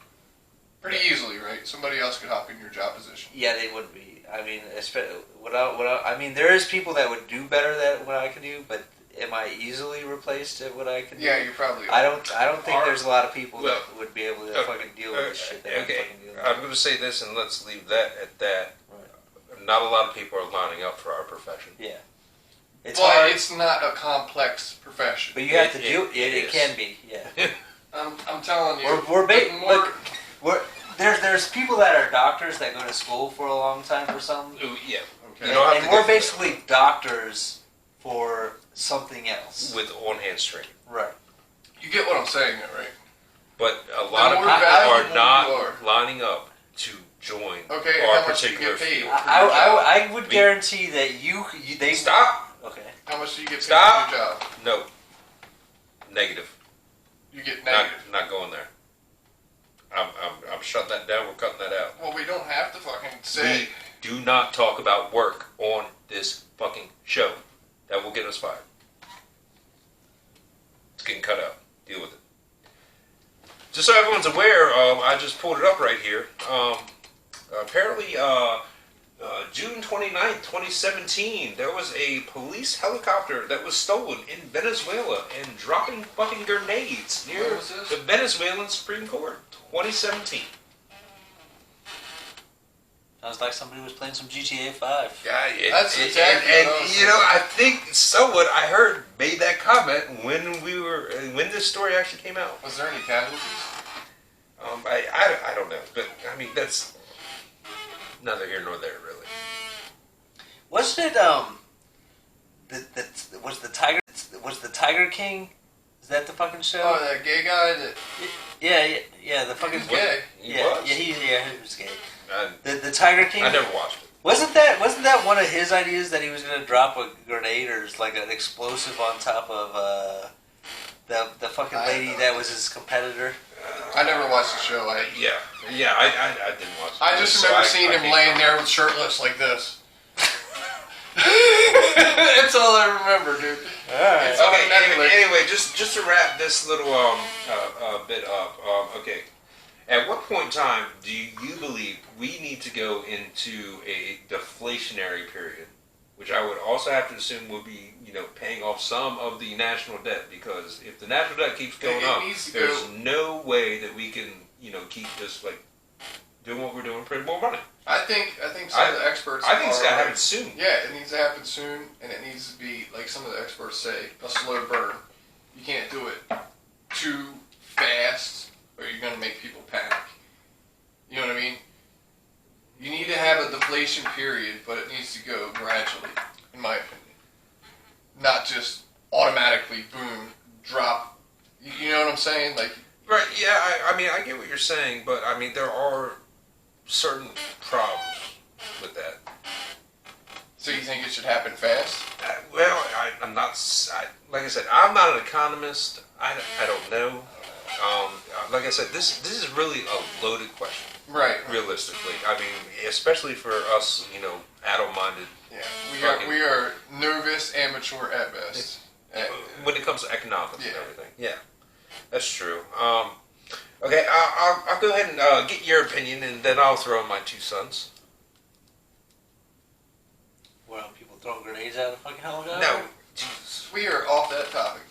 Pretty easily, right? Somebody else could hop in your job position. Yeah, they would be. I mean, I mean, there is people that would do better than what I could do, but am I easily replaced at what I can do? Yeah, you probably are. I don't think there's a lot of people that would be able to fucking deal with this shit. Okay, I'm going to say this, and let's leave that at that. Right. Not a lot of people are lining up for our profession. Yeah. It's hard. It's not a complex profession. But you have to do it. It can be, yeah. I'm telling you. There's people that are doctors that go to school for a long time for something. Ooh, yeah. Okay. And we're basically doctors for something else. With on-hand training. Right. You get what I'm saying, right? But a lot of people are not lining up to join our particular field. I would guarantee that they stop. Okay. How much do you get paid stop. for your job? No. Negative. You get negative. Not going there. I'm shutting that down. We're cutting that out. Well, we don't have to fucking say. We do not talk about work on this fucking show. That will get us fired. It's getting cut out. Deal with it. Just so everyone's aware, I just pulled it up right here. Apparently, June 29th, 2017, there was a police helicopter that was stolen in Venezuela and dropping fucking grenades near the Venezuelan Supreme Court. 2017. Sounds like somebody was playing some GTA 5. Yeah, that's exactly and you know, I think someone I heard made that comment when this story actually came out. Was there any casualties? I don't know, but I mean that's neither here nor there, really. Wasn't it was the Tiger King? Is that the fucking show? Oh, that gay guy that. Yeah. The fucking He's gay. He yeah, was? he was gay. The Tiger King. I never watched it. Wasn't that one of his ideas that he was going to drop a grenade or like an explosive on top of the fucking lady that was his competitor? I never watched the show. I didn't watch it. I just remember seeing him laying there with shirtless like this. That's all I remember, dude. Alright. It's on Netflix. Anyway, just to wrap this little bit up. Okay, at what point in time do you believe we need to go into a deflationary period, which I would also have to assume will be paying off some of the national debt, because if the national debt keeps going up, there's no way that we can keep just like doing what we're doing, print more money. I think some of the experts. I think it's got to happen soon. Yeah, it needs to happen soon, and it needs to be like some of the experts say, a slow burn. You can't do it too fast, or you're going to make people panic. You know what I mean? You need to have a deflation period, but it needs to go gradually, in my opinion. Not just automatically, boom, drop. You know what I'm saying? Like, right? Yeah. I mean, I get what you're saying, but I mean, there are certain problems with that. so you think it should happen fast? Well, I'm not. Like I said, I'm not an economist. I don't know. Like I said, this is really a loaded question. Right. Realistically, I mean, especially for us, adult-minded. Yeah, we are nervous, amateur at best. When it comes to economics and Yeah. everything. Yeah, that's true. Okay, I'll go ahead and get your opinion, and then I'll throw in my 2 cents. Well, people throwing grenades out of fucking helicopter? No, Jesus. We are off that topic.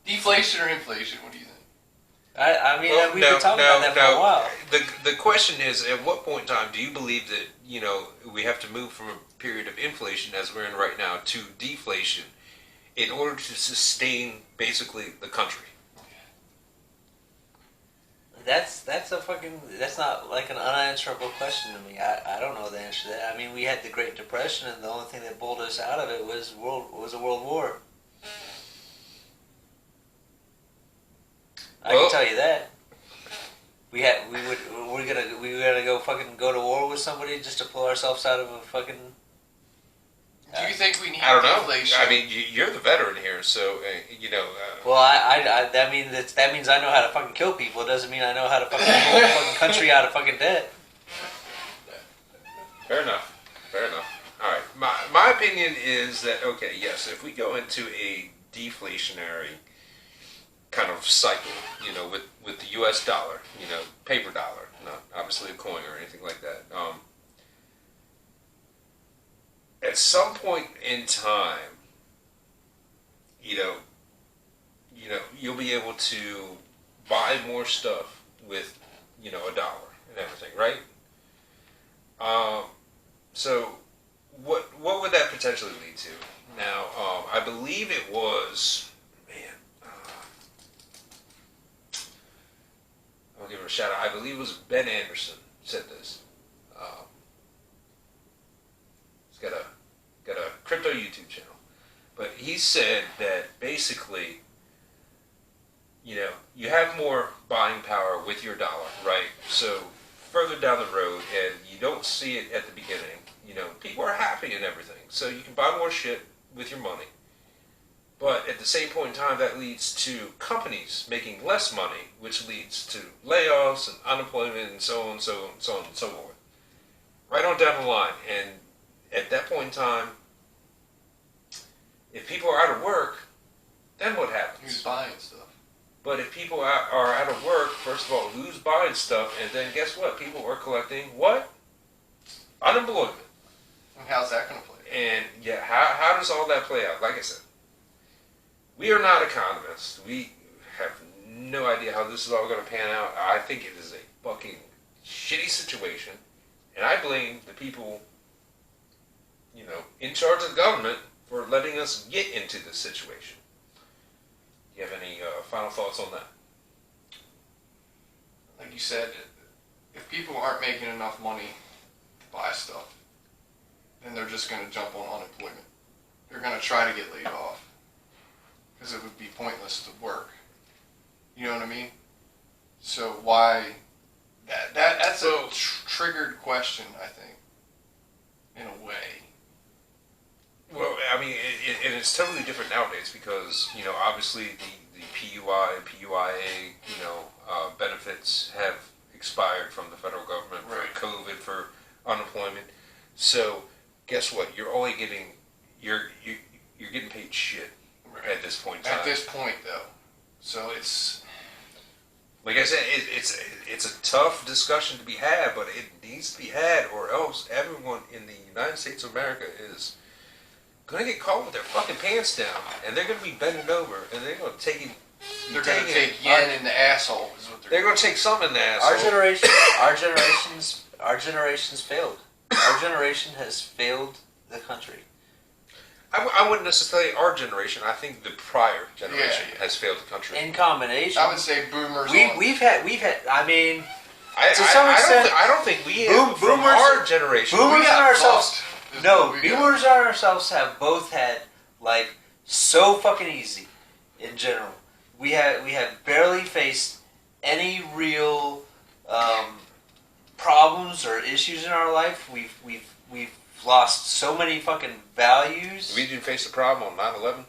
Deflation or inflation? What do you think? I mean, Well, we've been talking about that for a while. The question is, at what point in time do you believe that we have to move from a period of inflation, as we're in right now, to deflation in order to sustain basically the country? That's not like an unanswerable question to me. I don't know the answer to that. I mean, we had the Great Depression, and the only thing that pulled us out of it was a world war. I can tell you that. We gotta go to war with somebody just to pull ourselves out of a fucking. Do you think we need I don't know. deflation? I mean, you're the veteran here, so Well, that means I know how to fucking kill people. It doesn't mean I know how to fucking pull the fucking country out of fucking debt. Fair enough. All right. My opinion is that, okay, yes, if we go into a deflationary kind of cycle, with the U.S. dollar, paper dollar, not obviously a coin or anything like that. At some point in time, you'll be able to buy more stuff with, $1 and everything, right? So what would that potentially lead to? Now, I believe it was, I'll give her a shout out. I believe it was Ben Anderson said this. He's got a crypto YouTube channel, but he said that basically, you have more buying power with your dollar, right? So further down the road, and you don't see it at the beginning, people are happy and everything, so you can buy more shit with your money. But at the same point in time, that leads to companies making less money, which leads to layoffs and unemployment and so on, so on, so on, and so forth. Right on down the line. And at that point in time, if people are out of work, then what happens? Who's buying stuff? But if people are out of work, first of all, who's buying stuff? And then guess what? People are collecting what? Unemployment. And how's that going to play? And yeah, how does all that play out? Like I said, we are not economists. We have no idea how this is all going to pan out. I think it is a fucking shitty situation. And I blame the people, in charge of the government for letting us get into this situation. You have any final thoughts on that? Like you said, if people aren't making enough money to buy stuff, then they're just going to jump on unemployment. They're going to try to get laid off because it would be pointless to work. You know what I mean? So why? That's a triggered question, I think, in a way. Well, I mean, and it's totally different nowadays because, obviously the PUI, PUIA, benefits have expired from the federal government for COVID, for unemployment. So, guess what? You're only getting, you're getting paid shit at this point in time. At this point, though. So it's... Like I said, it's a tough discussion to be had, but it needs to be had, or else everyone in the United States of America is going to get caught with their fucking pants down, and they're going to be bending over, and they're going to take it. They're going to take yen in the asshole. Is what they're going to take some in the asshole. Our generation's failed. Our generation has failed the country. I wouldn't necessarily our generation. I think the prior generation has failed the country. In combination, I would say boomers. We've had. I mean, to some extent, I don't think we have from our generation. Boomers and ourselves. No, boomers and ourselves have both had so fucking easy. In general, we have barely faced any real problems or issues in our life. We've lost so many fucking values. We didn't face the problem on 9/11,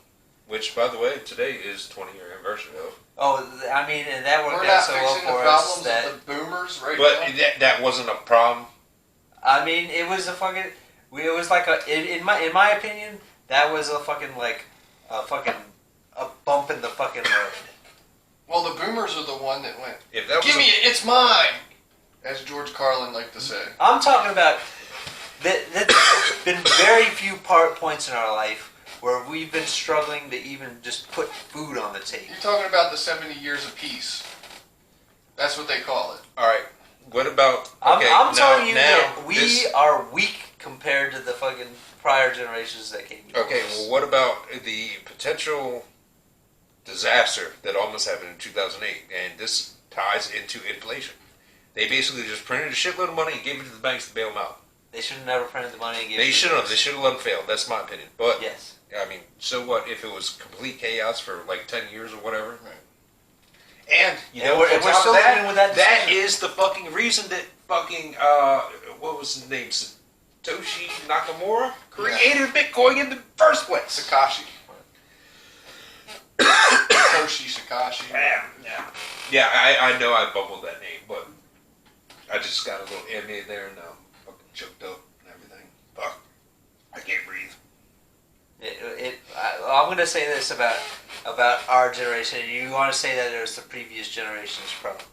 which, by the way, today is 20-year anniversary of. Oh, I mean, and that worked out so well for us that of the boomers, right? But that wasn't a problem. I mean, it was a fucking. It was like in my opinion, that was a fucking a bump in the fucking road. Well, the boomers are the one that went. If that was Give me it, it's mine, as George Carlin liked to say. I'm talking about. There's been very few points in our life where we've been struggling to even just put food on the table. You're talking about the 70 years of peace. That's what they call it. All right. What about? Okay, I'm telling you that we are weak compared to the fucking prior generations that came before Okay, us. well, what about the potential disaster that almost happened in 2008? And this ties into inflation. They basically just printed a shitload of money and gave it to the banks to bail them out. They should have never printed the money and gave it. They should have. They should have let them fail. That's my opinion. But yes. I mean, so what if it was complete chaos for 10 years or whatever? Right. And we're still living with that. That is the fucking reason that fucking what was his name? Satoshi Nakamura created Bitcoin in the first place. Satoshi Sakashi. Yeah. I know I bubbled that name, but I just got a little M in there and fucking choked up and everything. Fuck, I can't breathe. I'm going to say this about our generation. You want to say that it was the previous generation's problem.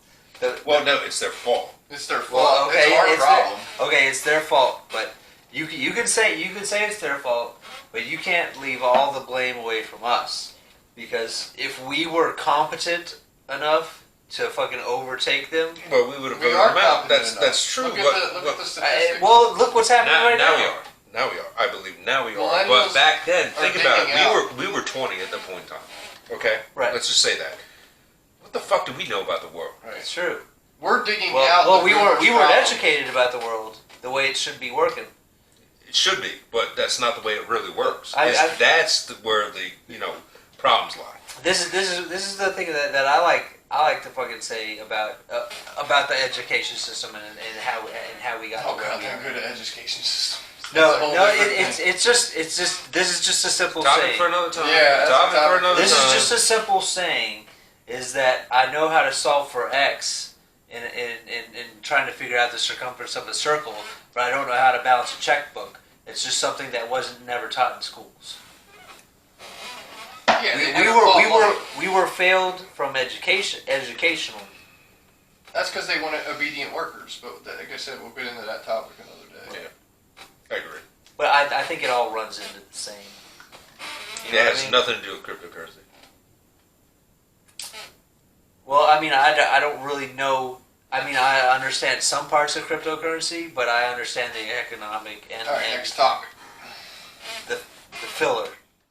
No, it's their fault. It's their fault. Well, okay, it's our problem. It's their fault, but you can say it's their fault, but you can't leave all the blame away from us, because if we were competent enough to fucking overtake them, well, we would have voted them out. That's true. Look at the statistics. Look what's happening now. Now we are. I believe now we are. But back then, think about it. We were 20 at that point in time. Okay? Right. Let's just say that. What the fuck do we know about the world? Right. It's true. We're digging out. Well, we weren't educated about the world the way it should be working. It should be, but that's not the way it really works. That's where the problems lie. This is the thing that I like to fucking say about the education system and how we got to where we are. Good at education system. It's just this is just a simple Topic saying. for another time. Yeah, topic for another this time. is just a simple saying. Is that I know how to solve for x in trying to figure out the circumference of a circle, but I don't know how to balance a checkbook. It's just something that wasn't never taught in schools. Yeah, we were failed from educational. That's because they wanted obedient workers. But like I said, we'll get into that topic another day. Yeah. I agree. But I think it all runs into the same. It has nothing to do with cryptocurrency. Well, I mean, I don't really know. I mean, I understand some parts of cryptocurrency, but I understand the economic and All right, next topic. the filler.